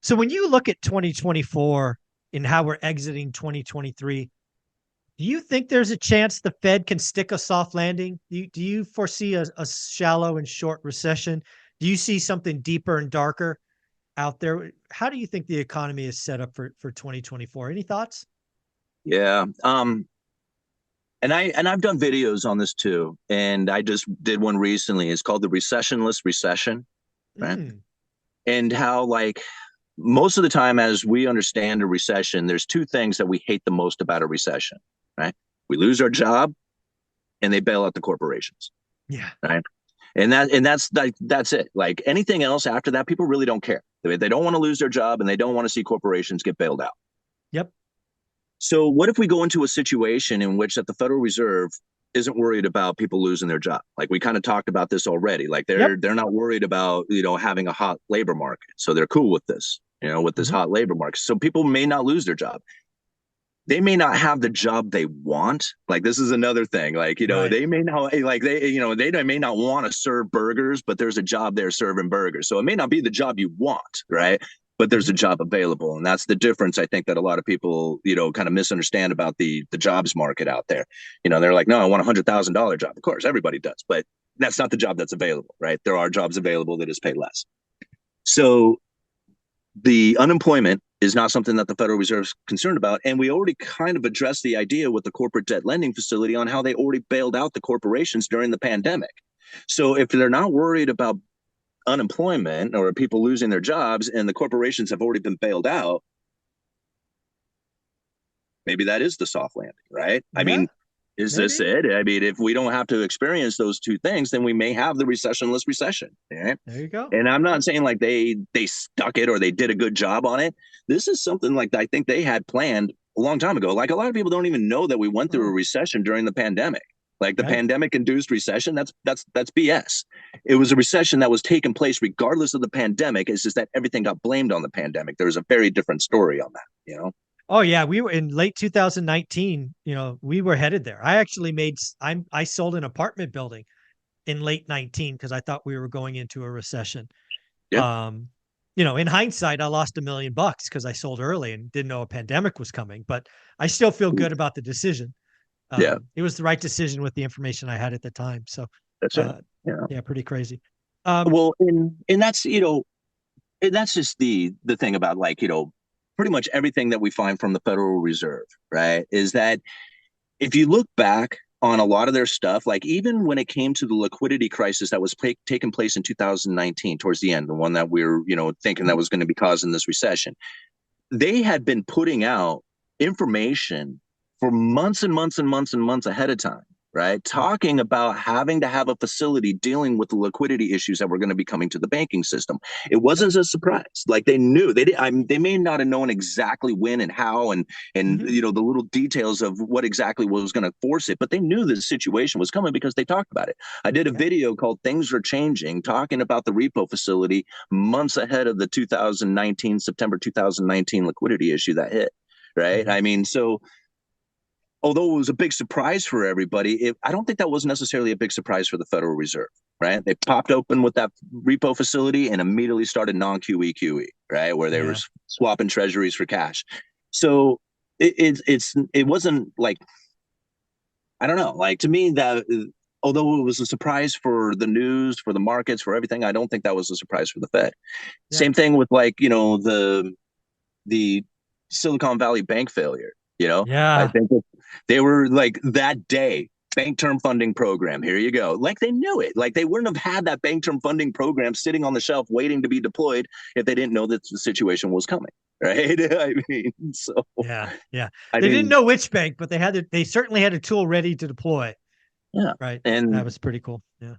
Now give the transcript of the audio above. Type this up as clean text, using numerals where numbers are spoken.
So when you look at 2024 and how we're exiting 2023, do you think there's a chance the Fed can stick a soft landing? Do you foresee a shallow and short recession? Do you see something deeper and darker out there? How do you think the economy is set up for 2024? Any thoughts? Yeah. And I've done videos on this too. And I just did one recently. It's called the recessionless recession, right? Mm, And how like most of the time as we understand a recession, there's two things that we hate the most about a recession, right? We lose our job and they bail out the corporations, yeah. right? And that's it. Like anything else after that, people really don't care. They don't want to lose their job and they don't want to see corporations get bailed out. Yep. So what if we go into a situation in which that the Federal Reserve isn't worried about people losing their job? Like we kind of talked about this already. Like they're Yep. they're not worried about, having a hot labor market. So they're cool with this, with this Hmm. hot labor market. So people may not lose their job. They may not have the job they want. Like this is another thing. Like, Right. they may not like they may not want to serve burgers, but there's a job there serving burgers. So it may not be the job you want, right? But there's a Hmm. job available. And that's the difference I think that a lot of people, kind of misunderstand about the jobs market out there. They're like, no, I want $100,000 job. Of course, everybody does, but that's not the job that's available, right? There are jobs available that is paid less. So the unemployment is not something that the Federal Reserve is concerned about. And we already kind of addressed the idea with the corporate debt lending facility on how they already bailed out the corporations during the pandemic. So if they're not worried about unemployment or people losing their jobs and the corporations have already been bailed out, maybe that is the soft landing, right? I Yeah. mean, is this Maybe. it? I mean, if we don't have to experience those two things, then we may have the recessionless recession. Right? There you go. And I'm not saying like they stuck it or they did a good job on it. This is something like I think they had planned a long time ago. Like a lot of people don't even know that we went through a Oh, recession during the pandemic. Like the right. pandemic induced recession, that's BS. It was a recession that was taking place regardless of the pandemic. It's just that everything got blamed on the pandemic. There was a very different story on that. Oh yeah, we were in late 2019, we were headed there. I actually I sold an apartment building in late 19 because I thought we were going into a recession. Yeah. Um, in hindsight, I lost $1 million because I sold early and didn't know a pandemic was coming, but I still feel good about the decision. Yeah. It was the right decision with the information I had at the time. So, That's it. uh, Yeah. yeah, pretty crazy. Um, Well, and that's and that's just the thing about like pretty much everything that we find from the Federal Reserve, right? Is that if you look back on a lot of their stuff, like even when it came to the liquidity crisis that was taking place in 2019, towards the end, the one that we are thinking that was going to be causing this recession, they had been putting out information for months and months and months and months ahead of time, right? Talking about having to have a facility dealing with the liquidity issues that were going to be coming to the banking system. It yep. wasn't a surprise. Like they knew they did. I mean, they may not have known exactly when and how and Hmm. the little details of what exactly was going to force it, but they knew the situation was coming because they talked about it. I did a Yeah. video called "Things Are Changing," talking about the repo facility months ahead of the 2019 September 2019 liquidity issue that hit. Right. Hmm. I mean, so although it was a big surprise for everybody, I don't think that was necessarily a big surprise for the Federal Reserve. Right. They popped open with that repo facility and immediately started non QE QE, right, where they were Yeah. swapping treasuries for cash. So it wasn't like, I don't know, like to me that although it was a surprise for the news, for the markets, for everything, I don't think that was a surprise for the Fed. Yeah. Same thing with like the Silicon Valley bank failure. I Yeah. think they were like that day bank term funding program. Here you go. Like they knew it. Like they wouldn't have had that bank term funding program sitting on the shelf waiting to be deployed if they didn't know that the situation was coming. Right. I mean, so Yeah. Yeah. I They didn't mean, know which bank, but they certainly had a tool ready to deploy. yeah. Right. That And was pretty cool. Yeah.